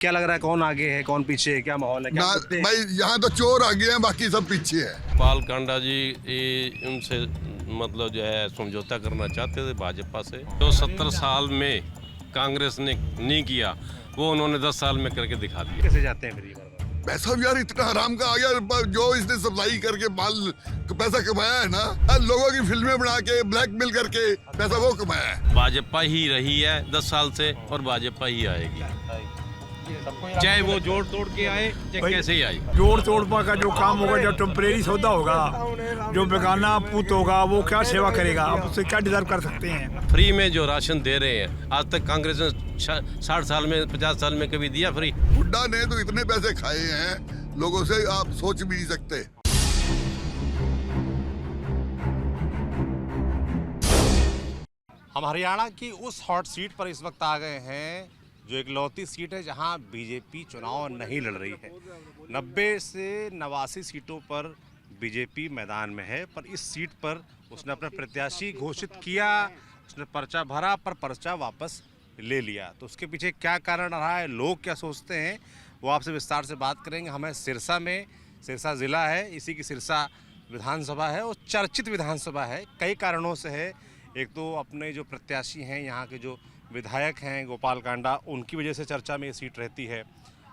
क्या लग रहा है, कौन आगे है कौन पीछे है, क्या माहौल है, क्या ना मुद्दे हैं? भाई, यहाँ तो चोर आगे हैं, बाकी सब पीछे है। गोपाल कांडा जी उनसे मतलब जो है समझौता करना चाहते थे भाजपा से। जो 70 साल में कांग्रेस ने नहीं किया वो उन्होंने 10 साल में करके दिखा दिया। कैसे जाते हैं फिर ये बार? पैसा भी यार इतना हराम का आ गया, जो इसने सप्लाई करके माल पैसा कमाया है ना, लोगों की फिल्में बना के ब्लैकमेल करके पैसा वो कमाया है। भाजपा ही रही है 10 साल से और भाजपा ही आएगी, चाहे वो जोड़ तोड़ के आए चाहे कैसे ही आए। जोड़ तोड़ का जो काम होगा, जो टेम्परेरी सौदा होगा, जो बेगाना पुत होगा, वो क्या सेवा करेगा? अब उससे क्या डिजर्व कर सकते हैं? फ्री में जो राशन दे रहे हैं, आज तक कांग्रेस ने 60 साल में 50 साल में कभी दिया फ्री? हुड्डा ने तो इतने पैसे खाए हैं लोगों से, आप सोच भी नहीं सकते। हम हरियाणा की उस हॉट सीट पर इस वक्त आ गए हैं जो एक लौती सीट है जहां बीजेपी चुनाव नहीं लड़ रही है। 90 से 89 सीटों पर बीजेपी मैदान में है, पर इस सीट पर उसने अपना प्रत्याशी घोषित किया, उसने पर्चा भरा पर पर्चा वापस ले लिया। तो उसके पीछे क्या कारण रहा है, लोग क्या सोचते हैं, वो आपसे विस्तार से बात करेंगे। हमें सिरसा में, सिरसा ज़िला है, इसी की सिरसा विधानसभा है और चर्चित विधानसभा है, कई कारणों से है। एक तो अपने जो प्रत्याशी हैं, यहाँ के जो विधायक हैं गोपाल कांडा, उनकी वजह से चर्चा में ये सीट रहती है,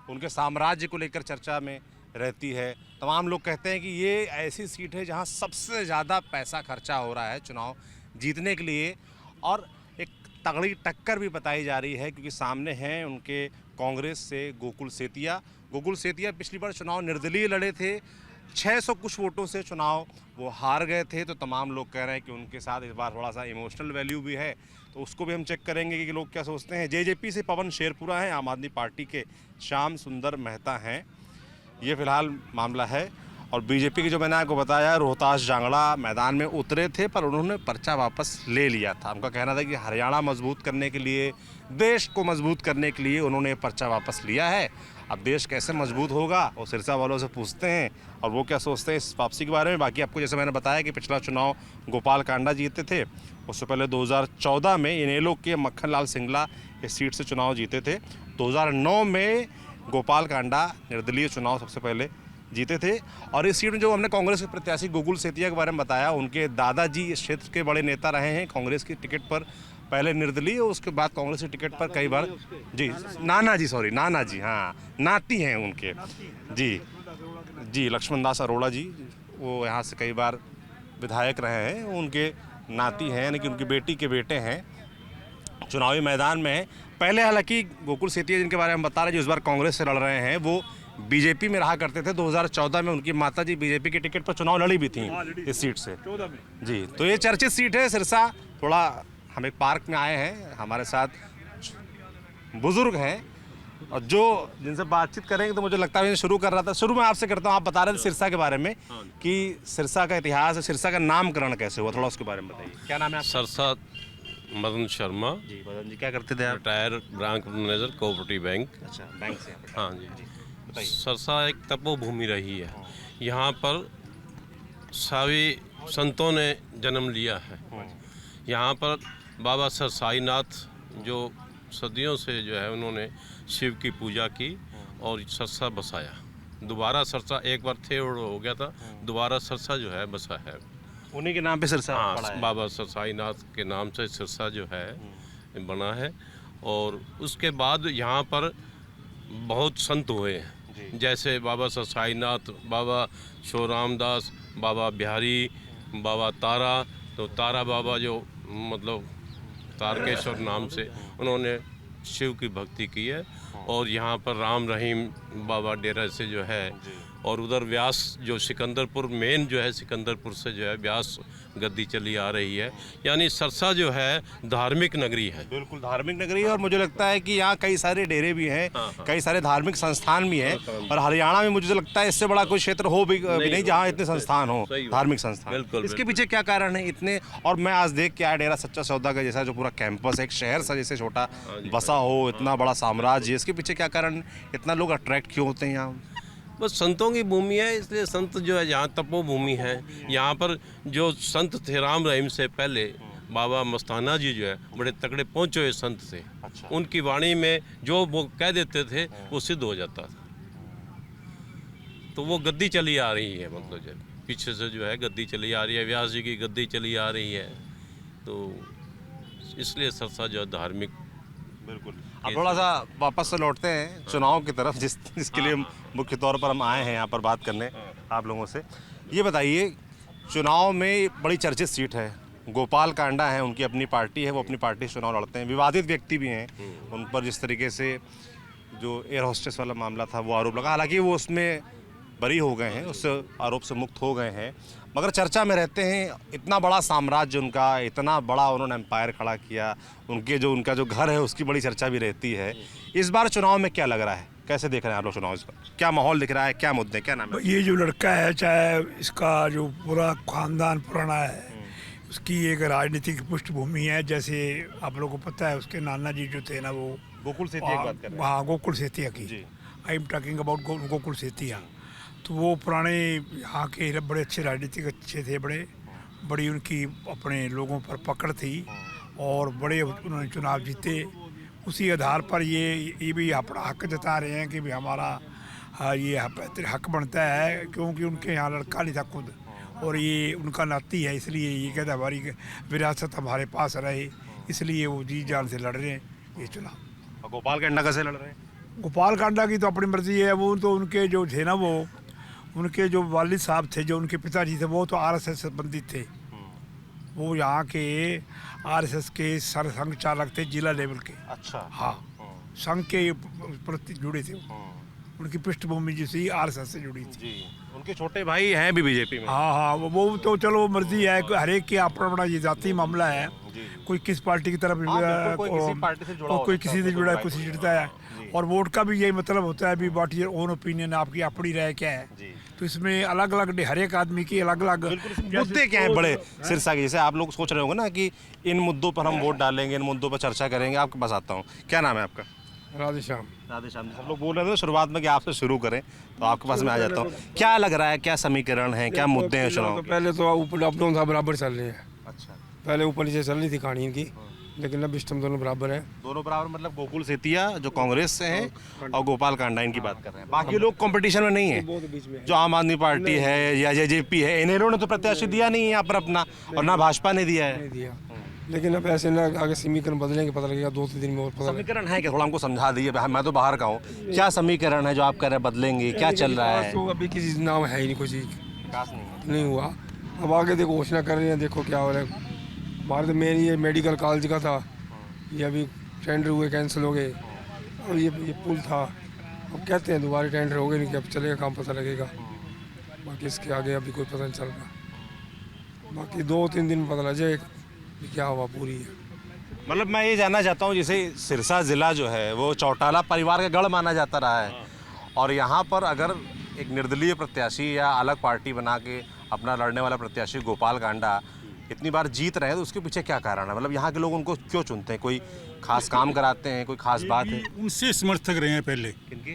उनके साम्राज्य को लेकर चर्चा में रहती है। तमाम लोग कहते हैं कि ये ऐसी सीट है जहाँ सबसे ज़्यादा पैसा खर्चा हो रहा है चुनाव जीतने के लिए, और एक तगड़ी टक्कर भी बताई जा रही है क्योंकि सामने हैं उनके कांग्रेस से गोकुल सेतिया। गोकुल सेतिया पिछली बार चुनाव निर्दलीय लड़े थे, 600 कुछ वोटों से चुनाव वो हार गए थे। तो तमाम लोग कह रहे हैं कि उनके साथ इस बार थोड़ा सा इमोशनल वैल्यू भी है, तो उसको भी हम चेक करेंगे कि लोग क्या सोचते हैं। जेजेपी से पवन शेरपुरा हैं, आम आदमी पार्टी के श्याम सुंदर मेहता हैं, ये फिलहाल मामला है। और बीजेपी के जो मैंने आपको बताया, रोहतास जांगड़ा मैदान में उतरे थे पर उन्होंने पर्चा वापस ले लिया था। उनका कहना था कि हरियाणा मजबूत करने के लिए, देश को मजबूत करने के लिए उन्होंने पर्चा वापस लिया है। अब देश कैसे मजबूत होगा वो सिरसा वालों से पूछते हैं और वो क्या सोचते हैं इस वापसी के बारे में। बाकी आपको जैसे मैंने बताया कि पिछला चुनाव गोपाल कांडा जीते थे, उससे पहले 2014 में इनेलो के मक्खन लाल सिंगला इस सीट से चुनाव जीते थे। 2009 में गोपाल कांडा निर्दलीय चुनाव सबसे पहले जीते थे। और इस सीट में जो हमने कांग्रेस के प्रत्याशी गोकुल सेतिया के बारे में बताया, उनके दादाजी इस क्षेत्र के बड़े नेता रहे हैं। कांग्रेस की टिकट पर पहले निर्दलीय, उसके बाद कांग्रेस की टिकट पर कई बार जी नाना जी, हाँ नाती हैं उनके जी लक्ष्मण दास अरोड़ा जी, वो यहाँ से कई बार विधायक रहे हैं, उनके नाती हैं, यानी कि उनकी बेटी के बेटे हैं, चुनावी मैदान में हैं। पहले हालांकि गोकुल सेतिया जिनके बारे में बता रहे, जो इस बार कांग्रेस से लड़ रहे हैं, वो बीजेपी में रहा करते थे। 2014 में उनकी माताजी बीजेपी की टिकट पर चुनाव लड़ी भी थी इस सीट से जी। तो ये चर्चित सीट है सिरसा। थोड़ा हम एक पार्क में आए हैं, हमारे साथ बुजुर्ग हैं और जो जिनसे बातचीत करेंगे, तो मुझे लगता है शुरू कर रहा था, शुरू में आपसे करता हूँ। आप बता रहे थे सिरसा के बारे में कि सिरसा का इतिहास है, सिरसा का नामकरण कैसे हुआ, थोड़ा उसके बारे में बताइए। क्या नाम है आपका? सरसा मदन शर्मा जी मदन जी, क्या करते थे आप? Retire branch manager cooperative bank. अच्छा, बैंक से? हाँ जी। सरसा एक तपोभूमि रही है, यहाँ पर सभी संतों ने जन्म लिया है। यहाँ पर बाबा सरसाईनाथ जो सदियों से जो है उन्होंने शिव की पूजा की और सरसा बसाया। दोबारा सरसा, एक बार थे और हो गया था, दोबारा सरसा जो है बसा है, उन्हीं के नाम पे सिरसा पड़ा हाँ, है। बाबा सरसाईनाथ के नाम से सिरसा जो है बना है। और उसके बाद यहाँ पर बहुत संत हुए हैं, जैसे बाबा सरसाईनाथ, बाबा शिवराम दास, बाबा बिहारी, बाबा तारा। तो तारा बाबा जो मतलब तारकेश्वर नाम से उन्होंने शिव की भक्ति की है। और यहाँ पर राम रहीम बाबा डेरा से जो है, और उधर व्यास जो सिकंदरपुर मेन जो है, सिकंदरपुर से जो है व्यास गद्दी चली आ रही है। यानी सरसा जो है धार्मिक नगरी है, बिल्कुल धार्मिक नगरी है। और मुझे लगता है कि यहाँ कई सारे डेरे भी हैं, कई सारे धार्मिक संस्थान भी हैं। और हरियाणा में मुझे लगता है इससे बड़ा कोई क्षेत्र हो भी नहीं जहाँ इतने संस्थान हो, धार्मिक संस्थान। बिल्कुल, इसके पीछे क्या कारण है इतने? और मैं आज देख के आया डेरा सच्चा सौदा का जैसा जो पूरा कैंपस, एक शहर सा जैसे छोटा बसा हो, इतना बड़ा साम्राज्य, इसके पीछे क्या कारण, इतना लोग अट्रैक्ट क्यों होते हैं यहाँ? बस संतों की भूमि है, इसलिए संत जो है यहाँ तपोभूमि है। यहाँ पर जो संत थे राम रहीम से पहले, बाबा मस्ताना जी जो है बड़े तगड़े पहुँचे हुए संत थे। अच्छा। उनकी वाणी में जो वो कह देते थे वो सिद्ध हो जाता था। तो वो गद्दी चली आ रही है, मतलब जो पीछे से जो है गद्दी चली आ रही है, व्यास जी की गद्दी चली आ रही है। तो इसलिए सरसा जो है धार्मिक। बिल्कुल। अब थोड़ा सा वापस से लौटते हैं चुनाव की तरफ, जिसके लिए मुख्य तौर पर हम आए हैं यहाँ पर बात करने आप लोगों से। ये बताइए, चुनाव में बड़ी चर्चित सीट है, गोपाल कांडा है, उनकी अपनी पार्टी है, वो अपनी पार्टी से चुनाव लड़ते हैं। विवादित व्यक्ति भी हैं, उन पर जिस तरीके से जो एयर होस्टेस वाला मामला था वो आरोप लगा, हालांकि वो उसमें बरी हो गए हैं, उस आरोप से मुक्त हो गए हैं, मगर चर्चा में रहते हैं। इतना बड़ा साम्राज्य उनका, इतना बड़ा उन्होंने एम्पायर खड़ा किया, उनका जो घर है उसकी बड़ी चर्चा भी रहती है। इस बार चुनाव में क्या लग रहा है, कैसे देख रहे हैं आप लोग चुनाव, इसका क्या माहौल दिख रहा है, क्या मुद्दे, क्या नाम है? ये जो लड़का है, चाहे इसका जो पूरा खानदान पुराना है, उसकी एक राजनीतिक पृष्ठभूमि है। जैसे आप लोगों को पता है, उसके नाना जी जो थे ना, वो गोकुल सेतिया की बात कर रहे हैं। हाँ, गोकुल सेतिया की। I am talking about Gokul Setia. तो वो पुराने यहाँ के बड़े अच्छे राजनीतिक अच्छे थे, बड़ी उनकी अपने लोगों पर पकड़ थी और बड़े उन्होंने चुनाव जीते। उसी आधार पर ये भी अपना हक जता रहे हैं कि भी हमारा ये हक बनता है, क्योंकि उनके यहाँ लड़का नहीं था खुद, और ये उनका नाती है, इसलिए ये कहता है हमारी विरासत हमारे पास रहे, इसलिए वो जी जान से लड़ रहे हैं ये चुनाव। और गोपाल कांडा कैसे लड़ रहे हैं? गोपाल कांडा की तो अपनी मर्जी है। वो तो उनके जो थे ना, वो उनके जो वालिद साहब थे, जो उनके पिताजी थे, वो तो आरएसएस से संबंधित थे। वो यहाँ के आरएसएस के सरसंघ चालक थे, जिला लेवल के। अच्छा। हाँ, संघ के प्रति जुड़े थे। उनकी पृष्ठभूमि जिससे आरएसएस से जुड़ी थी। जी, उनके छोटे भाई हैं भी बीजेपी में। हाँ हाँ, वो तो चलो मर्जी है, हर एक की अपना अपना ये जाति मामला है। कोई किस पार्टी की तरफ, कोई किसी पार्टी से जुड़ा, कोई किसी से जुड़ा है, किसी से जुड़ता है। और वोट का भी यही मतलब होता है, भी व्हाट योर ओन ओपिनियन, आपकी अपनी राय क्या है। तो इसमें अलग अलग हर एक आदमी की अलग अलग मुद्दे क्या हैं बड़े सिरसा के? जैसे आप लोग सोच रहे होंगे ना कि इन मुद्दों पर हम वोट डालेंगे, इन मुद्दों पर चर्चा करेंगे। आपके पास आता हूँ, क्या नाम है आपका? राधेश्याम। राधेश्याम। सब लोग बोल रहे थे शुरुआत में कि आपसे शुरू करें, तो आपके पास मैं आ जाता हूँ। क्या लग रहा है, क्या समीकरण है, क्या मुद्दे हैं चुनाव? पहले तो ऊपर अप डाउन था, बराबर चल रहे हैं। अच्छा। पहले ऊपर नीचे चल रही थी कहानी इनकी, लेकिन अब इस टाइम दोनों बराबर है। दोनों बराबर मतलब गोकुल सेतिया जो कांग्रेस से हैं और गोपाल कांडा इनकी बात कर रहे हैं। बाकी लोग कंपटीशन में नहीं है। जो आम आदमी पार्टी है या जेजेपी है, इन्होंने ने तो प्रत्याशी दिया नहीं है यहाँ पर अपना, और ना भाजपा ने दिया है। दिया, लेकिन अब ऐसे ना आगे समीकरण बदलेंगे, पता लगेगा 2-3 दिन में और पता। समीकरण है क्या, थोड़ा हमको समझा दीजिए, मैं तो बाहर का हूँ। क्या समीकरण है जो आप कह रहे हैं बदलेंगे, क्या चल रहा है? तो अभी किसी नाम है ही नहीं, कोई चीज विकास नहीं हुआ। अब आगे देखो घोषणा कर रहे हैं, देखो क्या हो रहा है। हमारे तो मेन ये मेडिकल कॉलेज का था, ये अभी टेंडर हुए, कैंसिल हो गए। और ये पुल था, अब कहते हैं दोबारा टेंडर हो गए, नहीं कि अब चलेगा काम, पता लगेगा। बाकी इसके आगे अभी कोई पता नहीं चल रहा। बाकी 2-3 दिन में पता लग जाए क्या हुआ पूरी है। मतलब मैं ये जानना चाहता हूँ, जैसे सिरसा ज़िला जो है वो चौटाला परिवार का गढ़ माना जाता रहा है, और यहाँ पर अगर एक निर्दलीय प्रत्याशी या अलग पार्टी बना के अपना लड़ने वाला प्रत्याशी गोपाल कांडा इतनी बार जीत रहे हैं, तो उसके पीछे क्या कारण है? मतलब यहाँ के लोग उनको क्यों चुनते हैं? कोई खास काम कराते हैं, कोई खास बात है? उनसे समर्थक रहे हैं पहले, किनके?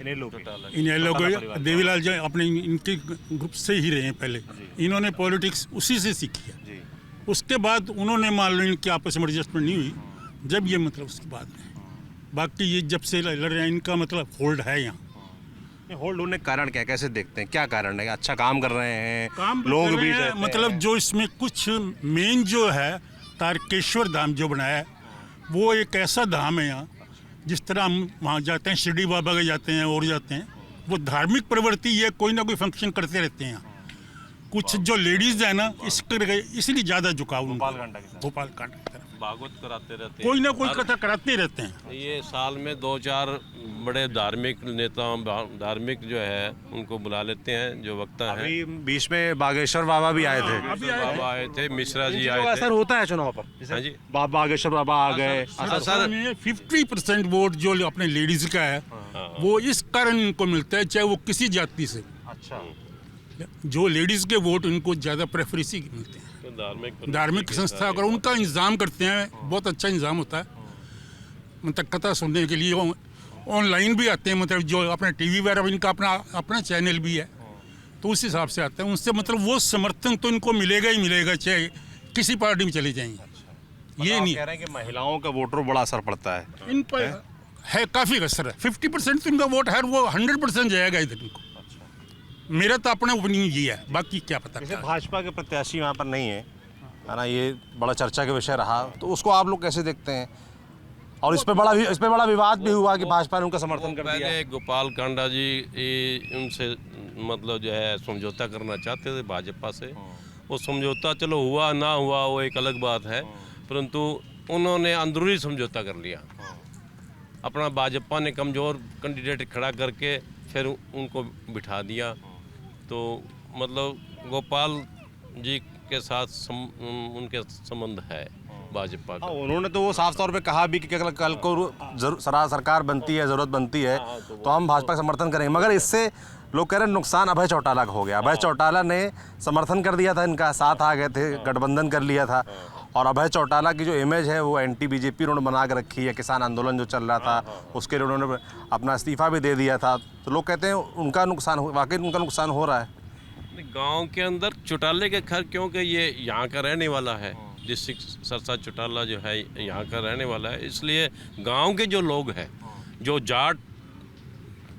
इन्हें लोग देवीलाल जी अपने इनके ग्रुप से ही रहे हैं पहले। इन्होंने पॉलिटिक्स उसी से सीखी है। उसके बाद उन्होंने मान लो इनकी आपस में एडजस्टमेंट नहीं हुई, जब ये मतलब उसके बाद में। बाकी ये जब से लड़ रहे हैं, इनका मतलब होल्ड है यहाँ। होल्ड होने का कारण क्या, कैसे देखते हैं, क्या कारण है? अच्छा काम कर रहे हैं, काम लोग कर भी रहे हैं, मतलब जो इसमें कुछ मेन जो है, तारकेश्वर धाम जो बनाया है, वो एक ऐसा धाम है यहाँ, जिस तरह हम वहाँ जाते हैं, शिरडी बाबा के जाते हैं और जाते हैं, वो धार्मिक प्रवृत्ति ये कोई ना कोई फंक्शन करते रहते हैं यहाँ। कुछ जो लेडीज है ना, इसलिए ज़्यादा झुकाव गोपाल कांडा की तरफ। भागवत कराते रहते हैं, कोई ना कोई कथा कराते रहते हैं। ये साल में 2-4 बड़े धार्मिक नेताओं, धार्मिक जो है उनको बुला लेते हैं, जो वक्ता हैं। अभी बीच में बागेश्वर बाबा भी आए थे। बाबा आए थे, मिश्रा जी आए थे। असर होता है चुनाव पर? हाँ जी, बागेश्वर बाबा आ गए। सर 50% वोट जो अपने लेडीज का है, वो इस कारण इनको मिलता है, चाहे वो किसी जाति से। अच्छा। जो लेडीज के वोट उनको ज़्यादा प्रेफर इसी के मिलते हैं। धार्मिक संस्था अगर उनका इंतजाम करते हैं, बहुत अच्छा इंतजाम होता है। मतलब कथा सुनने के लिए ऑनलाइन भी आते हैं, मतलब जो अपने टीवी वगैरह, इनका अपना चैनल भी है, तो उस हिसाब से आते हैं। उनसे मतलब वो समर्थन तो इनको मिलेगा ही मिलेगा, चाहे किसी पार्टी में चले जाएंगे। ये आप नहीं कह रहे हैं कि महिलाओं का वोटर बड़ा असर पड़ता है। इन पर है काफ़ी असर है। 50% तो इनका वोट है, वो 100% जाएगा इधर इनको। मेरा तो अपना ओपिनियन ये है, बाकी क्या पता। जैसे भाजपा के प्रत्याशी वहाँ पर नहीं है ना, ये बड़ा चर्चा का विषय रहा, तो उसको आप लोग कैसे देखते हैं? और इस पे बड़ा विवाद भी हुआ कि भाजपा ने उनका समर्थन कर दिया। पहले गोपाल कांडा जी उनसे मतलब जो है समझौता करना चाहते थे भाजपा से। वो समझौता चलो हुआ ना हुआ वो एक अलग बात है, परंतु उन्होंने अंदरूनी समझौता कर लिया। अपना भाजपा ने कमज़ोर कैंडिडेट खड़ा करके फिर उनको बिठा दिया। तो मतलब गोपाल जी के साथ उनके संबंध है भाजपा का। उन्होंने तो वो साफ तौर पे कहा भी कि कल को सरकार बनती है, ज़रूरत बनती है तो हम भाजपा का समर्थन करेंगे। मगर इससे लोग कह रहे हैं नुकसान अभय चौटाला का हो गया। अभय चौटाला ने समर्थन कर दिया था, इनका साथ आ गए थे, गठबंधन कर लिया था, और अभय चौटाला की जो इमेज है वो एंटी बीजेपी उन्होंने बना के रखी है। किसान आंदोलन जो चल रहा था उसके लिए उन्होंने अपना इस्तीफा भी दे दिया था। तो लोग कहते हैं उनका नुकसान, वाकई उनका नुकसान हो रहा है। गांव के अंदर चौटाले के घर, क्योंकि ये यहाँ का रहने वाला है, डिस्ट्रिक्ट सरसा चौटाला जो है यहाँ का रहने वाला है, इसलिए गांव के जो लोग हैं, जो जाट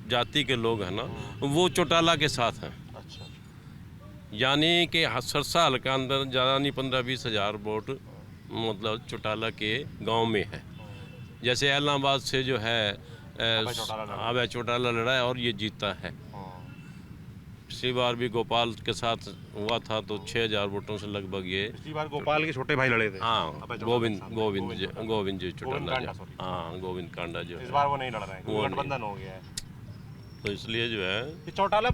जाति के लोग हैं ना, वो चौटाला के साथ हैं। यानी कि सरसा हल्का अंदर ज़्यादा नहीं 15-20 हज़ार वोट मतलब चौटाला के गांव में है। जैसे इलाहाबाद से जो है अभय चौटाला लड़ा है और ये जीता है। पिछली बार भी गोपाल के साथ हुआ था तो 6000 वोटों से लगभग ये। पिछली बार गोपाल के छोटे भाई लड़े थे। हाँ, गोविंद जी चौटाला, हाँ गोविंद कांडा जो इस बार वो नहीं लड़ रहे हैं, वो गठबंधन हो गया है। तो इसलिए जो है चौटाला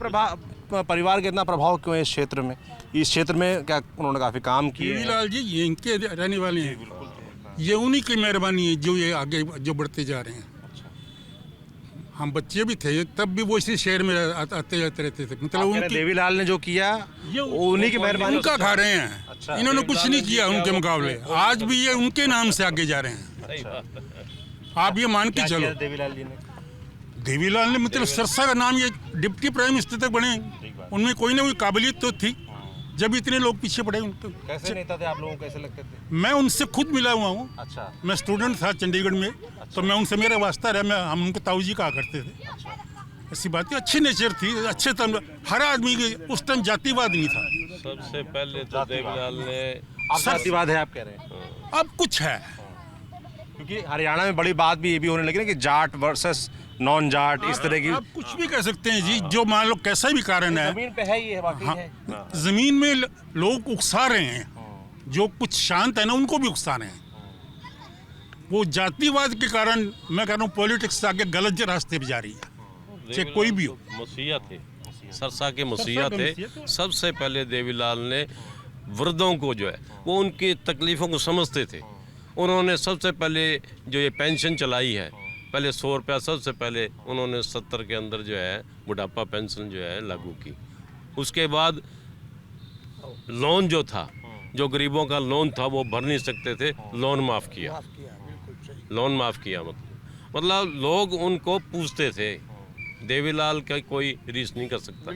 परिवार के इतना प्रभाव क्यों है इस क्षेत्र में? इस क्षेत्र में क्या उन्होंने काफ़ी काम किए? देवीलाल जी ये इनके रहने वाले हैं, ये उन्हीं की मेहरबानी है जो ये आगे जो बढ़ते जा रहे हैं। हम बच्चे भी थे तब भी वो इसी शहर में आते जाते रहते थे। मतलब उनकी देवीलाल ने जो किया उन्हीं की मेहरबानी उनका खा रहे हैं। इन्होंने कुछ नहीं किया उनके मुकाबले। आज भी ये उनके नाम से आगे जा रहे हैं। आप ये मान के चलो। देवीलाल ने मतलब सरसा का नाम, ये डिप्टी प्राइम मिनिस्टर तक बने, उनमें कोई ना कोई काबिलियत तो थी, जब इतने लोग पीछे पड़े उनके। कैसे नेता थे आप लोगों को, कैसे लगते थे? मैं उनसे खुद मिला हुआ हूँ। अच्छा। मैं स्टूडेंट था चंडीगढ़ में। तो मैं उनसे मेरा वास्ता रहा, हम उनको ताऊजी कहा करते थे। ऐसी बात है, अच्छी नेचर थी, अच्छे था। हर आदमी के उस टाइम जातिवाद नहीं था। सबसे पहले तो देवीलाल ने जातिवाद है आप कह रहे हैं? अब कुछ है, क्योंकि हरियाणा में बड़ी बात भी ये भी होने लगी ना कि जाट वर्सेस नॉन जाट, इस तरह की। आप कुछ भी कह सकते हैं जी, जो मान लो कैसा भी कारण है। जमीन पे है ये वाकई हाँ, है। जमीन में लोग उकसा रहे हैं, जो कुछ शांत है ना उनको भी उकसा रहे हैं। वो जातिवाद के कारण मैं कह रहा हूँ पॉलिटिक्स आगे गलत रास्ते पे जा रही है, चाहे कोई भी हो। मसीहा थे, सरसा के मसीहा थे। सबसे पहले देवीलाल ने वृद्धों को जो है वो उनकी तकलीफ़ों को समझते थे। उन्होंने सबसे पहले जो ये पेंशन चलाई है, पहले 100 रुपया सबसे पहले उन्होंने 70 के अंदर जो है बुढ़ापा पेंशन जो है लागू की। उसके बाद लोन जो था, जो गरीबों का लोन था वो भर नहीं सकते थे, लोन माफ़ किया। लोन माफ़ किया मतलब लोग उनको पूछते थे। देवीलाल का कोई रीस नहीं कर सकता।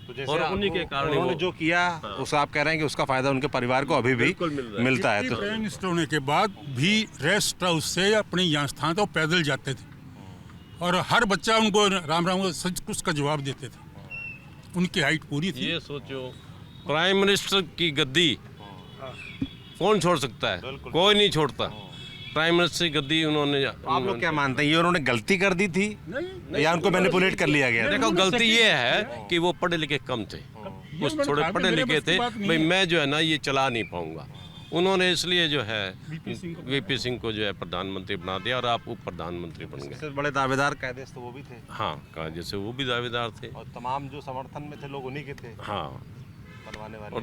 तो और उन्हीं के कारण उन्होंने जो किया उसका आप कह रहे हैं कि उसका फायदा उनके परिवार को अभी भी मिलता है। तो प्राइम मिनिस्टर होने के बाद भी रेस्ट हाउस से अपने यहाँ स्थान था पैदल जाते थे, और हर बच्चा उनको राम राम सच कुछ का जवाब देते थे। उनकी हाइट पूरी थी। ये सोचो, प्राइम मिनिस्टर की गद्दी कौन छोड़ सकता है? कोई नहीं छोड़ता। प्राइम मिनिस्टर की गद्दी उन्होंने। आप लोग क्या मानते हैं, ये उन्होंने गलती कर दी थी या उनको मैनिपुलेट कर लिया गया? देखो, गलती ये है कि वो पढ़े लिखे कम थे, कुछ थोड़े पढ़े लिखे थे। भाई मैं जो है ना ये चला नहीं पाऊंगा। उन्होंने इसलिए जो है वीपी सिंह को जो है प्रधानमंत्री बना दिया और आप उप प्रधानमंत्री बन गए। सबसे बड़े दावेदार कायदे तो वो भी थे। हाँ, कायदे से वो भी दावेदार थे, और तमाम जो समर्थन में थे लोग उन्हीं के थे। हाँ, बनवाने वाले। और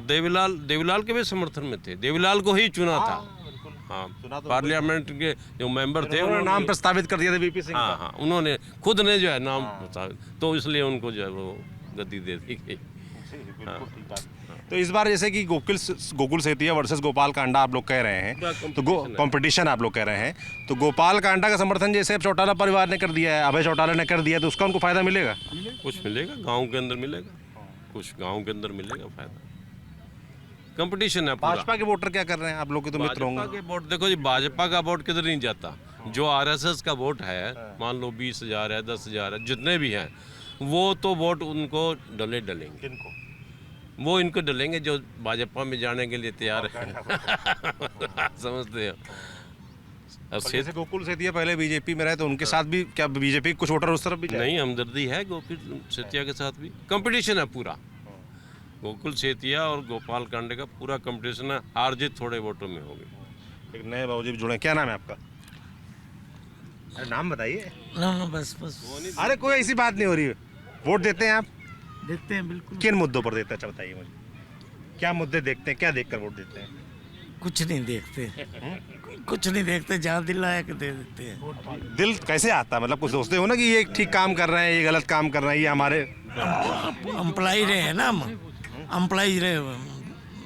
देवीलाल के भी समर्थन में थे। देवीलाल को ही चुना था। हाँ, पार्लियामेंट के जो मेंबर थे उन्होंने नाम प्रस्तावित कर दिया था वीपी सिंह हाँ का। हाँ, उन्होंने खुद ने जो है नाम तो इसलिए उनको जो है वो गद्दी दे दी गई। बिल्कुल ठीक बात। तो इस बार जैसे कि गोकुल सेतिया वर्सेस गोपाल कांडा आप लोग कह रहे हैं, तो कंपटीशन आप लोग कह रहे हैं, तो गोपाल कांडा का समर्थन जैसे अब चौटाला परिवार ने कर दिया है, अभय चौटाला ने कर दिया, तो उसका उनको फायदा मिलेगा? कुछ मिलेगा गांव के अंदर मिलेगा, कुछ गांव के अंदर मिलेगा फायदा। कंपटीशन है पूरा। भाजपा के वोटर क्या कर रहे हैं? आप लोग के तो मित्र भाजपा होंगे। के वोट देखो जी, भाजपा का वोट किधर नहीं जाता। जो आरएसएस का वोट है, मान लो 20,000 है, 10,000 है, जितने भी हैं, वो तो वोट उनको डलेंगे। किनको? वो इनको डलेंगे जो भाजपा में जाने के लिए तैयार है। समझते हो? अब और जैसे गोकुल सेतिया पहले बीजेपी में रहे, तो उनके साथ भी क्या बीजेपी कुछ वोटर उस तरफ भी जाए? नहीं, हमदर्दी है गोकुल सेतिया के साथ भी। कंपटीशन है पूरा। गोकुल सेतिया और गोपाल कांडे का पूरा कंपटीशन है। हार जीत थोड़े वोटों में होगी। एक नए बाबूजी भी जुड़े। क्या नाम है आपका? अरे नाम बताइए। ना बस अरे कोई ऐसी बात नहीं हो रही है। वोट देते हैं आप? देखते हैं बिल्कुल। किन मुद्दों पर देते हैं? अच्छा बताइए मुझे, क्या मुद्दे देखते हैं, क्या देखकर वोट देते हैं? कुछ नहीं देखते, कुछ नहीं देखते, जहाँ दिल आया के दे देते हैं। दिल कैसे आता है? मतलब कुछ सोचते हो ना कि ये ठीक काम कर रहे हैं, ये गलत काम कर रहे हैं, ये हमारे एम्प्लॉय रहे हैं ना हम, एम्प्लॉय रहे।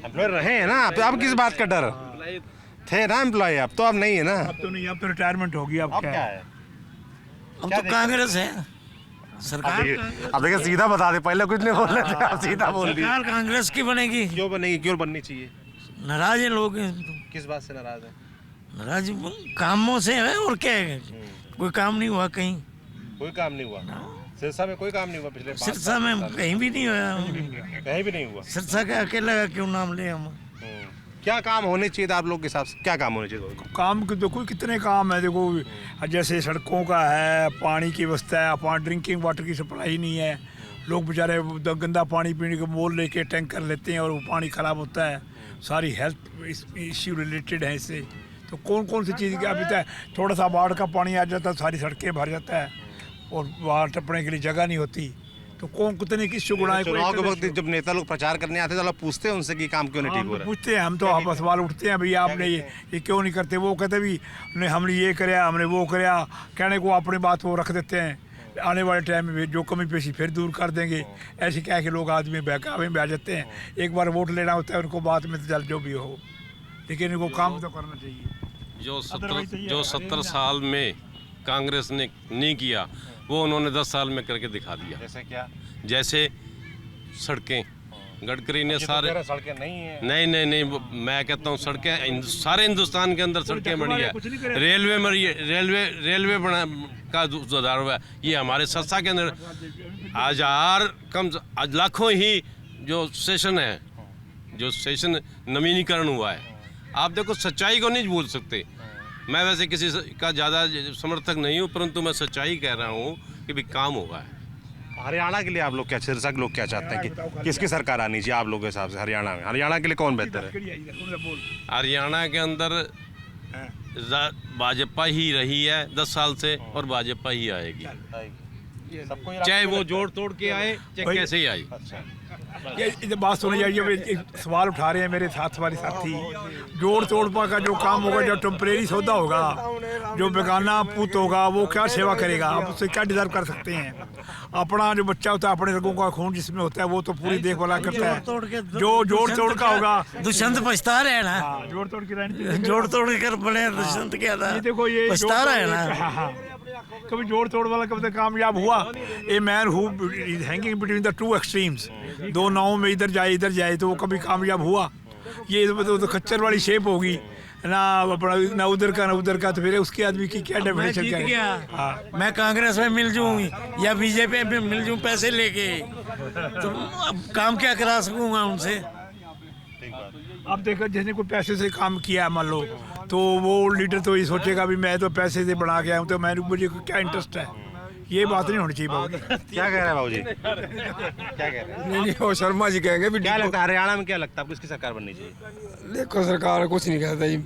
एम्प्लॉय रहे हैं ना आप? तो अब किस बात का डर? थे ना एम्प्लॉय, अब तो आप नहीं है ना। अब तो नहीं, अब तो रिटायरमेंट होगी। अब अब क्या क्या है? है? अब तो कांग्रेस है सरकार। अब देखिए सीधा बता दे, पहले कुछ नहीं बोल रहे थे, आप सीधा बोल दिए। सरकार कांग्रेस की बनेगी। क्यों बनेगी? क्यों बननी चाहिए? नाराज है लोग, किस बात से नाराज है? नाराज कामों से है और क्या है। कोई काम नहीं हुआ कहीं, कोई काम नहीं हुआ सिरसा में, कोई काम नहीं हुआ पिछले 5 सिरसा में कहीं भी नहीं हुआ। कहीं भी नहीं हुआ। सिरसा का अकेला का क्यों नाम ले हम। क्या काम होने चाहिए था आप लोग के हिसाब से? क्या काम होने चाहिए? काम के देखो कितने काम है। देखो जैसे सड़कों का है, पानी की व्यवस्था है, पानी ड्रिंकिंग वाटर की सप्लाई नहीं है। लोग बेचारे गंदा पानी पीने का मोल लेके टैंकर लेते हैं और वो पानी ख़राब होता है। सारी हेल्थ इश्यू रिलेटेड है इससे। तो कौन कौन सी चीज़ क्या बीता है? थोड़ा सा बाढ़ का पानी आ जाता है, सारी सड़कें भर जाता है और बाहर टपने के लिए जगह नहीं होती। तो कौन कितने किस गुणाएं चुनाव के वक्त जब नेता लोग प्रचार करने आते हैं तो आप पूछते हैं उनसे कि काम क्यों नहीं ठीक हो रहा है? पूछते हैं हम तो, आप सवाल उठते हैं भैया आपने ये क्यों नहीं करते? वो कहते भी नहीं, हमने ये कराया, हमने वो कराया, कहने को अपनी बात वो रख देते हैं। आने वाले टाइम में जो कमी पेशी फिर दूर कर देंगे। ऐसे क्या है कि लोग आदमी बहकावे में आ जाते हैं। एक बार वोट लेना होता है उनको, बात में तो चल जो भी हो, लेकिन इनको काम तो करना चाहिए। जो 70 साल में कांग्रेस ने नहीं किया, वो उन्होंने 10 साल में करके दिखा दिया। जैसे क्या? जैसे सड़कें, गडकरी ने सारे सड़कें नहीं है। नहीं मैं कहता हूँ सड़कें सारे हिंदुस्तान के अंदर सड़कें बनी है। रेलवे में रेलवे बना का सुधार हुआ है। ये हमारे सिरसा के अंदर आज लाखों ही जो स्टेशन है, जो स्टेशन नवीनीकरण हुआ है। आप देखो, सच्चाई को नहीं भूल सकते। मैं वैसे किसी का ज़्यादा समर्थक नहीं हूँ, परंतु मैं सच्चाई कह रहा हूँ कि भी काम हुआ है। हरियाणा के लिए आप लोग क्या, सिरसा के लोग क्या चाहते हैं कि किसकी सरकार आनी चाहिए आप लोगों के हिसाब से? हरियाणा में, हरियाणा के लिए कौन बेहतर है? हरियाणा के अंदर भाजपा ही रही है 10 साल से और भाजपा ही आएगी, चाहे वो जोड़ तोड़ के आए चाहे कैसे ही आई। ये बात सुनी जाइए। एक सवाल उठा रहे हैं मेरे साथ वाले साथी। जोड़ तोड़ का जो काम होगा, जो टेम्परेरी सौदा होगा, जो बेगाना पुत होगा, वो क्या सेवा करेगा? आप उससे क्या डिजर्व कर सकते हैं? अपना जो बच्चा होता है, अपने रगों का खून जिसमें होता है, वो तो पूरी देखभाल करता है। जो जोड़ तोड़ का होगा, दुष्यंत पछता रहे हैं ना। जोड़ तोड़ की रणनीति, जोड़ तोड़ कर बने दुष्यंत क्या था, देखो ये पछता रहे हैं ना। कभी जोड़ तोड़ वाला कभी कामयाब हुआ? A man who is hanging between the two extremes, दो नावों में इधर जाए तो वो कभी कामयाब हुआ? ये तो खच्चर वाली शेप होगी ना, अपना ना उधर का, तो फिर उसके आदमी की क्या डेफिनेशन क्या है? हाँ, मैं कांग्रेस में मिल जाऊँ या बीजेपी में मिल जाऊँ पैसे लेके, तो अब काम क्या करा सकूँगा उनसे? अब देखो, जिसने कोई पैसे से काम किया मान लो, तो वो लीडर तो ये सोचेगा भी मैं तो पैसे से बना के आया हूँ, तो मुझे क्या इंटरेस्ट है? ये बात नहीं होनी चाहिए बाबू। क्या कह रहे हैं बाबूजी? क्या कह रहे हैं? नहीं वो शर्मा जी कहेंगे भी। क्या लगता है हरियाणा में, क्या लगता है आपको किसकी सरकार बननी चाहिए? देखो सरकार कुछ नहीं कहता जी,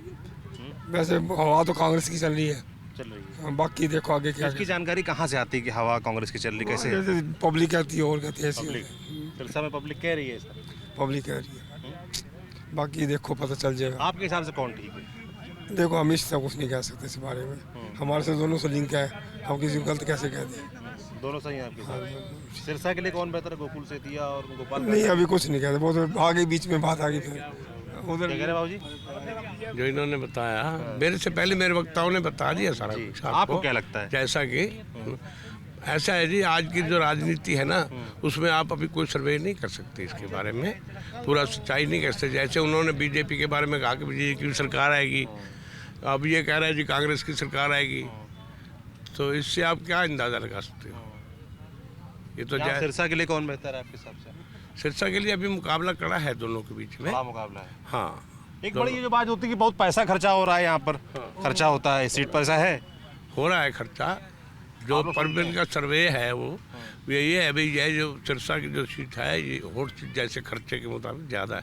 वैसे हवा तो कांग्रेस की चल रही है। चल रही है। बाकी देखो आगे क्या। इसकी जानकारी कहाँ से आती है कि हवा कांग्रेस की चल रही? कैसे है? जैसे पब्लिक कहती है और कहती है ऐसी, सिरसा में पब्लिक कह रही है सर। पब्लिक कह रही है। बाकी देखो पता चल जाएगा। आपके हिसाब से कौन ठीक है? देखो हम इससे कुछ नहीं कह सकते इस बारे में, हमारे से दोनों से लिंक है, हम किसी को गलत कैसे कह दें? दोनों सही हैं आपके साथ। सिरसा के लिए कौन बेहतर है, गोकुल सेतिया और गोपाल? नहीं अभी कुछ नहीं कहते, बहुत आगे बीच में बात आ गई फिर उधर। क्या कह रहे हैं बाबूजी? जो इन्होंने बताया, मेरे से पहले मेरे वक्ताओं ने बता दिया सारा कुछ। आपको क्या लगता है? जैसा कि ऐसा है जी, आज की जो राजनीति है ना, उसमें आप अभी कोई सर्वे नहीं कर सकते इसके बारे में, पूरा सच्चाई नहीं कर सकते। जैसे उन्होंने बीजेपी के बारे में कहा कि बीजेपी की सरकार आएगी, अब ये कह रहे हैं जी कांग्रेस की सरकार आएगी, तो इससे आप क्या अंदाज़ा लगा सकते हो? ये तो यहाँ सिरसा के लिए कौन बेहतर है आपके हिसाब से? सिरसा के लिए अभी मुकाबला कड़ा है दोनों के बीच में। बड़ा मुकाबला है। हाँ, एक बड़ी ये जो बात होती है कि बहुत पैसा खर्चा हो रहा है यहाँ पर, खर्चा होता है, इस सीट पर ऐसा है? हो रहा है खर्चा। जो परवीन का सर्वे है वो यही है भाई, ये जो सिरसा की जो सीट है ये और जैसे खर्चे के मुताबिक ज़्यादा है,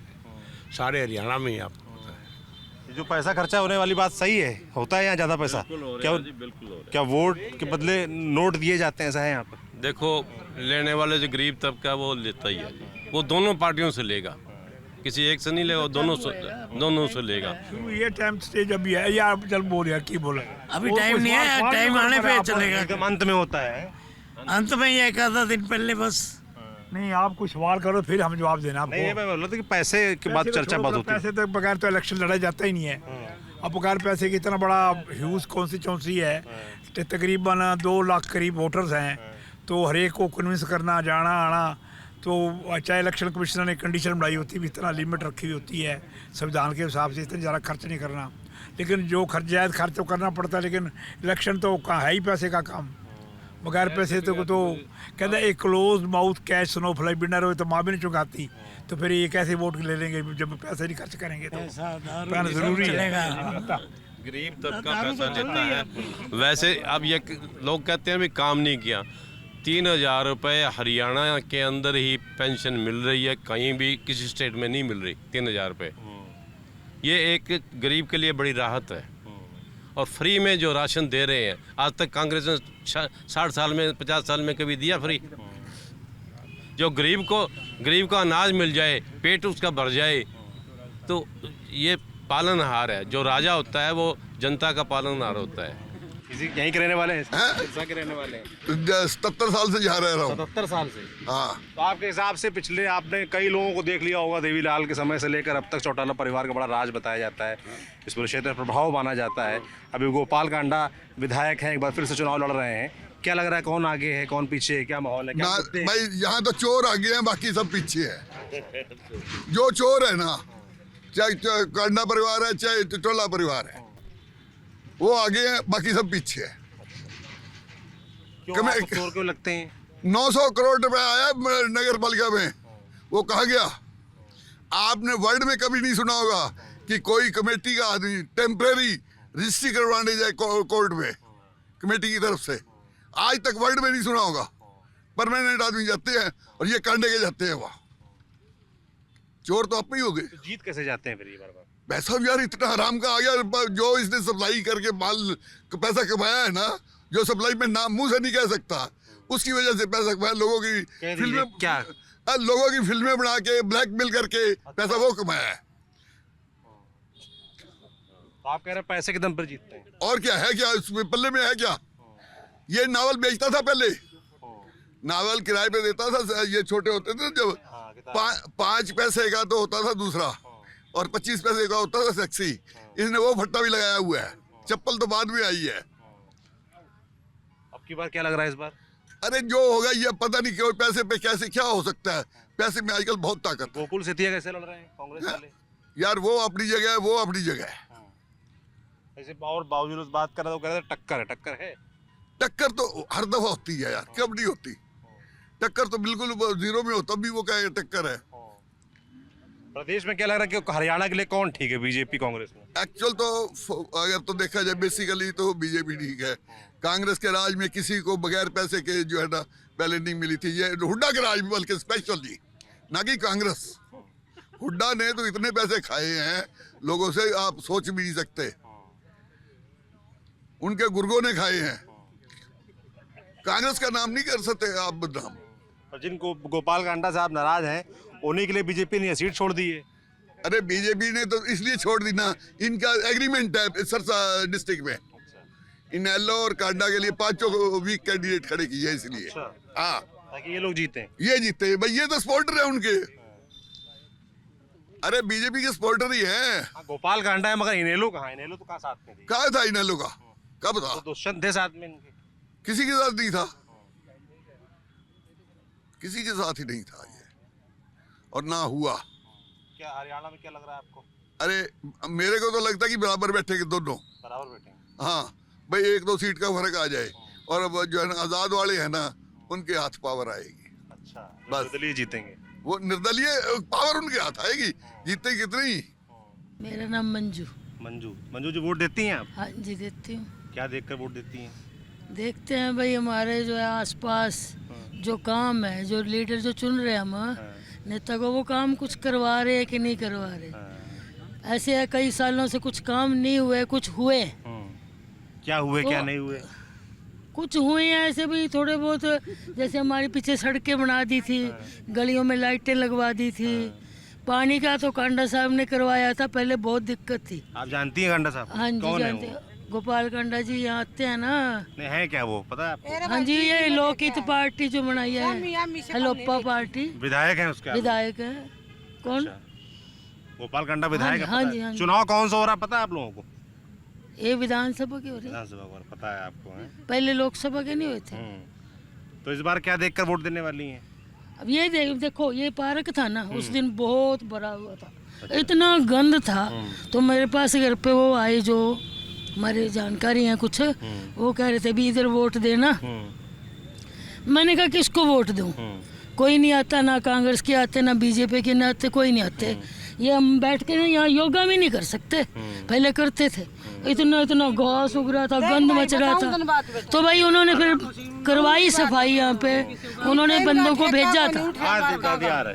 सारे हरियाणा में ही आपको पता है। जो पैसा खर्चा होने वाली बात सही है, होता है यहाँ ज़्यादा पैसा? क्या वोट के बदले नोट दिए जाते हैं, ऐसा है यहाँ पर? देखो, लेने वाले जो गरीब तबका है वो लेता ही है, वो दोनों पार्टियों से लेगा, किसी एक से नहीं लेगा, दोनों से लेगा। ये टाइम स्टेज अभी है या चल बोल यार की बोला, अभी टाइम नहीं है, टाइम आने पे चलेगा। एकदम अंत में होता है, अंत में ही एक आधा दिन पहले बस। नहीं आप कुछ सवाल करो फिर हम जवाब देना आपको। नहीं मैं बोल रहा था कि पैसे की बात चर्चा बहुत होती है। पैसे तो बगैर तो इलेक्शन लड़ा जाता ही नहीं है। अब बगैर पैसे की इतना बड़ा ह्यूज कॉन्स्टिट्यूंसी है, तकरीबन 2 लाख करीब वोटर्स हैं, तो हर एक को कन्विंस करना, जाना आना, तो चाहे इलेक्शन कमिश्नर ने कंडीशन बनाई होती है, इतना लिमिट रखी हुई होती है संविधान के हिसाब से, इतना ज़्यादा खर्च नहीं करना। लेकिन जो जायज़ खर्च तो करना पड़ता है, लेकिन इलेक्शन तो कहाँ है ही पैसे का काम। बगैर पैसे तो कहते हैं एक close mouth cash snow fly winner हो तो माँ भी नहीं चुकाती, तो फिर ये कैसे वोट ले लेंगे जब पैसे नहीं खर्च करेंगे? तो पैसा ज़रूरी है। गरीब तबका पैसा लेता है। वैसे अब ये लोग कहते हैं भी काम नहीं किया, 3000 रुपये हरियाणा के अंदर ही पेंशन मिल रही है, कहीं भी किसी स्टेट में नहीं मिल रही 3000 रुपये। ये एक गरीब के लिए बड़ी राहत है। और फ्री में जो राशन दे रहे हैं, आज तक कांग्रेस ने 60 साल में 50 साल में कभी दिया फ्री? जो गरीब को अनाज मिल जाए, पेट उसका भर जाए, तो ये पालनहार है। जो राजा होता है वो जनता का पालनहार होता है। यहीं के रहने वाले हैं? सिरसा के रहने वाले हैं। 77 साल से यहाँ रह रहा हूँ। 77 साल से? हाँ। तो आपके हिसाब से पिछले आपने कई लोगों को देख लिया होगा, देवीलाल के समय से लेकर अब तक चौटाला परिवार का बड़ा राज बताया जाता है, इस पूरे क्षेत्र में प्रभाव माना जाता है। अभी गोपाल कांडा विधायक हैं, एक बार फिर से चुनाव लड़ रहे हैं, क्या लग रहा है कौन आगे है कौन पीछे है, क्या माहौल है? भाई यहाँ तो चोर आगे हैं, बाकी सब पीछे है। जो चोर है ना, चाहे कांडा परिवार है चाहे चौटाला परिवार है, वो आगे हैं, बाकी सब पीछे है। चोर क्यों लगते हैं? 900 करोड़ रुपए आया नगर पालिका में, वो कहा गया। आपने वर्ल्ड में कभी नहीं सुना होगा कि कोई कमेटी का आदमी टेम्परेरी रजिस्ट्री करवाने जाए कोर्ट में कमेटी की तरफ से, आज तक वर्ल्ड में नहीं सुना होगा। परमानेंट आदमी जाते हैं और ये कांडे के जाते हैं वहाँ। चोर तो आप ही हो गए। तो जीत कैसे जाते हैं फिर ये बार? पैसा यार इतना हराम का आ गया, जो इसने सप्लाई करके माल पैसा कमाया है ना, जो सप्लाई में नाम मुंह से नहीं कह सकता, उसकी वजह से पैसा कमाया। लोगों की फिल्में क्या, लोगों की फिल्में बना के ब्लैकमेल करके पैसा वो कमाया है। आप कह रहे हैं पैसे के दम पर जीतते हैं? और क्या है, क्या उसमें पल्ले में है क्या? ये नावल बेचता था पहले, नावल किराए पे देता था, ये छोटे होते थे जब, 5 पैसे का तो होता था दूसरा, और 25 पैसे का होता था सेक्सी। इसने वो फट्टा भी लगाया हुआ है। चप्पल तो बाद में आई है। अब की बार क्या लग रहा है इस बार? अरे जो होगा ये पता नहीं, क्यों पैसे पे कैसे क्या हो सकता है। पैसे में आजकल बहुत ताकत है। गोकुल सेतिया कैसे लड़ रहे हैं कांग्रेस वाले? यार वो अपनी जगह है, वो अपनी जगह है। ऐसे और बावजूद उस बात कर रहा, कह रहे टक्कर है, टक्कर है। टक्कर तो हर दफा होती है यार, कब नहीं होती टक्कर? तो बिल्कुल जीरो में हो तब भी वो कहेगा टक्कर है। प्रदेश में क्या लग रहा है कि हरियाणा के लिए कौन ठीक है, बीजेपी कांग्रेस में? एक्चुअल तो अगर तो देखा जाए बेसिकली तो बीजेपी ठीक है। कांग्रेस के राज में किसी को बगैर पैसे के जो है ना पहले नहीं मिली थी। ये हुड्डा के राज में बल्कि स्पेशली, ना कि कांग्रेस। हुड्डा ने तो इतने पैसे खाए हैं लोगों से, आप सोच भी नहीं सकते। उनके गुर्गों ने खाए हैं। कांग्रेस का नाम नहीं कर सकते आप बदनाम। और जिनको गोपाल कांडा साहब नाराज हैं, उन्हीं के लिए बीजेपी ने सीट छोड़ दी है। अरे बीजेपी ने तो इसलिए छोड़ दी ना, इनका एग्रीमेंट है सरसा डिस्ट्रिक्ट में, इनेलो और कांडा के लिए 5 वीक कैंडिडेट खड़े किए हैं, इसलिए। हाँ, ताकि ये लोग जीते। ये जीते भाई, ये तो सपोर्टर है उनके। अरे बीजेपी के सपोर्टर ही है। गोपाल कांडा है, मगर इनेलो कहाँ? इनेलो तो कहाँ साथ में थी? कहा था इनेलो का? कब था? तो दुष्यंत थे साथ में इनके। किसी के साथ नहीं था। किसी के साथ ही नहीं था ये, और ना हुआ। क्या हरियाणा में क्या लग रहा है आपको? अरे मेरे को तो लगता है कि बराबर बैठेंगे दोनों। बराबर बैठेंगे। हाँ भाई, 1-2 सीट का फर्क आ जाए, और अब जो है ना आजाद वाले हैं ना, उनके हाथ पावर आएगी। अच्छा, बस। निर्दलीय जीतेंगे। वो निर्दलीय पावर उनके हाथ आएगी, जीते कितनी। मेरा नाम मंजू। मंजू जी वोट देती हैं आप? हाँ जी देती हूँ। क्या देखकर वोट देती हैं? देखते हैं भाई, हमारे जो है आसपास जो काम है, जो लीडर जो चुन रहे हैं हम नेता को, वो काम कुछ करवा रहे हैं कि नहीं करवा रहे। ऐसे है कई सालों से कुछ काम नहीं हुए, कुछ हुए। क्या हुए तो क्या नहीं हुए? कुछ हुए हैं ऐसे भी थोड़े बहुत, जैसे हमारे पीछे सड़कें बना दी थी, गलियों में लाइटें लगवा दी थी। पानी का तो कांडा साहब ने करवाया था, पहले बहुत दिक्कत थी। आप जानती हैं कांडा साहब? हाँ जी कौन है जानते वो? हैं। गोपाल कांडा जी यहाँ आते हैं ना। नहीं है क्या वो, पता है आपको? हाँ जी, ये लोकहित पार्टी जो बनाई है, हलोप्पा पार्टी, विधायक हैं उसके? विधायक है। कौन? गोपाल कांडा विधायक है, हाँ पता जी, है? हाँ जी। चुनाव कौन सा हो रहा है पता है आप लोगों को? ये विधानसभा के हो रहे हैं। विधानसभा का पता है आपको? है पहले लोकसभा के नहीं हुए थे। तो इस बार क्या देखकर वोट देने वाली हैं? अब ये देखो, ये पार्क था ना, उस दिन बहुत बड़ा हुआ था, इतना गंद था। तो मेरे पास घर पे वो आए जो हमारे जानकारी हैं कुछ, वो कह रहे थे भी इधर वोट देना। मैंने कहा किसको वोट दूं? कोई नहीं आता, ना कांग्रेस के आते, ना बीजेपी के ना आते, कोई नहीं आते। ये हम बैठ के ना यहाँ योगा भी नहीं कर सकते, पहले करते थे। इतना इतना घास उग रहा था, गंद मच रहा था। तो भाई उन्होंने फिर करवाई सफाई यहाँ पे, उन्होंने बंदों को भेजा था।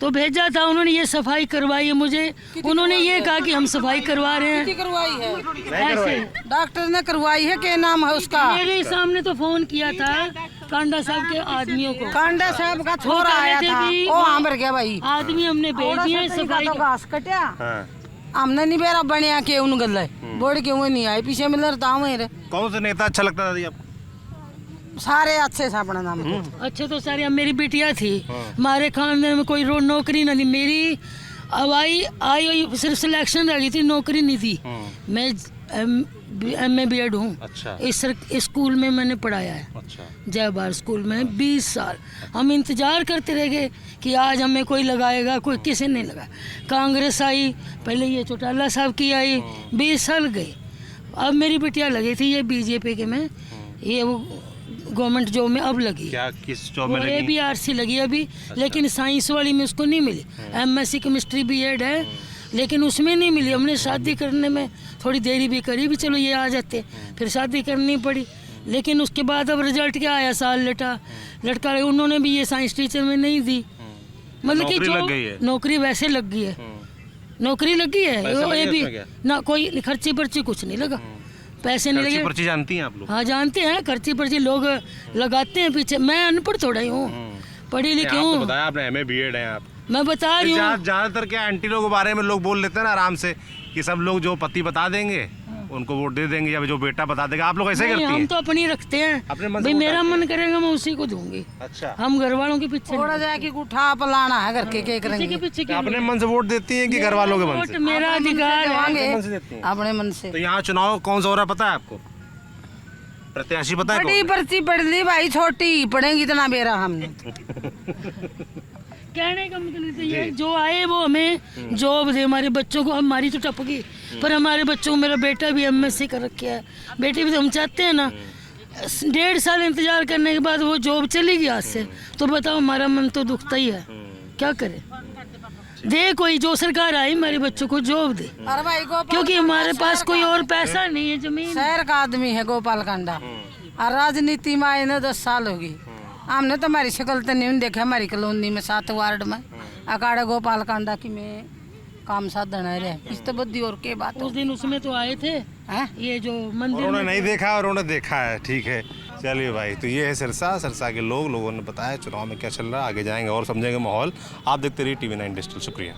तो भेजा था उन्होंने, ये सफाई करवाई है। मुझे उन्होंने ये कहा कि हम सफाई करवा रहे हैं। करवाई है ऐसे डॉक्टर ने करवाई है, क्या नाम है उसका? मेरे सामने तो फोन किया था कांडा साहब के आदमियों को। कांडा साहब का छोरा आया था, वो वहाँ पर गया भाई। आदमी हमने भेज दिए सफाई तो का। घास कटिया हमने नहीं बेरा बनिया के उन गल बोर्ड के वो नहीं आए, पीछे मिल रहा। कौन सा नेता अच्छा लगता था आपको? सारे अच्छे से अपना नाम अच्छे तो सारे। अब मेरी बिटिया थी, हमारे खानदान में कोई नौकरी नहीं थी। मेरी आई सिर्फ सिलेक्शन रह गई थी, नौकरी नहीं थी। मैं MA BEd हूँ। अच्छा। इस स्कूल में मैंने पढ़ाया है। अच्छा। जय भारत स्कूल में 20 साल हम इंतजार करते रह गए कि आज हमें कोई लगाएगा, कोई किसी ने लगाया। कांग्रेस आई, पहले ये चौटाला साहब की आई, 20 साल गए। अब मेरी बिटिया लगी थी ये बीजेपी के में, ये वो गवर्नमेंट जॉब में अब लगी। क्या किस जॉब में लगी? ABRC लगी अभी। लेकिन साइंस वाली में उसको नहीं मिली। MSc केमिस्ट्री BEd है, लेकिन उसमें नहीं मिली। हमने शादी करने में थोड़ी देरी भी करी, भी चलो ये आ जाते, फिर शादी करनी पड़ी। लेकिन उसके बाद अब रिजल्ट क्या आया, साल लटका उन्होंने भी ये साइंस टीचर में नहीं दी। मतलब कि जो नौकरी वैसे लग गई है, नौकरी लगी है वो, ये भी ना कोई खर्ची पर्ची कुछ नहीं लगा, पैसे नहीं लगे। पर्ची जानती हैं आप लोग? हाँ जानते हैं, खर्ची पर्ची लोग लगाते हैं पीछे। मैं अनपढ़ थोड़ा ही हूँ, पढ़ी लिखी हूँ। बताया आपने MA BEd हैं आप। मैं बता रही हूँ। ज्यादातर क्या एंटी लोगों के बारे में लोग बोल लेते हैं ना आराम से, कि सब लोग जो पति बता देंगे उनको वोट दे देंगे, या जो बेटा बता देगा। आप लोग ऐसे करती हैं? हम तो अपनी रखते हैं, अपने मन से भाई वोट मेरा डालते मन करेगा मैं उसी को दूंगी। अच्छा। हम घर वालों के पीछे थोड़ा जाके उठा पलाना है घर के किसी करेंगे। के पीछे क्यों? अपने मन से वोट देती हैं कि घर वालों के मन से? वोट मेरा अधिकार है। मन से देती हैं। अपने मन से। तो यहाँ चुनाव कौन सा हो रहा है पता है आपको? प्रत्याशी पता है बड़ी कौन? पर्ची पढ़ ली भाई, छोटी पढ़ेंगी इतना बेरा हमने। कहने का मतलब तो ये, जो आए वो हमें जॉब दे, हमारे बच्चों को। हमारी तो टप गई, पर हमारे बच्चों को, मेरा बेटा भी MSc कर रखा है, बेटी भी। तो हम चाहते हैं ना, 1.5 साल इंतजार करने के बाद वो जॉब चली गई हाथ से, तो बताओ हमारा मन तो दुखता ही है। क्या करें? दे कोई, जो सरकार आई हमारे बच्चों को जॉब दे, अरे भाई क्योंकि हमारे पास कोई और पैसा नहीं है। जमीन शहर का आदमी है गोपाल कांडा, और राजनीति में आए 10 साल होगी। हमने तो हमारी शक्ल तो नहीं देखा, हमारी कॉलोनी में 7 वार्ड में अकाड़ा गोपाल कांडा की में काम साधन है रे। इस तो बुद्धि और के बात। उस दिन उसमें तो आए थे हैं? ये जो मंदिर उन्होंने नहीं देखा और उन्होंने देखा है। ठीक है, चलिए भाई। तो ये है सिरसा के लोगों ने बताया चुनाव में क्या चल रहा है। आगे जाएंगे और समझेंगे माहौल। आप देखते रहिए TV9 डिजिटल। शुक्रिया।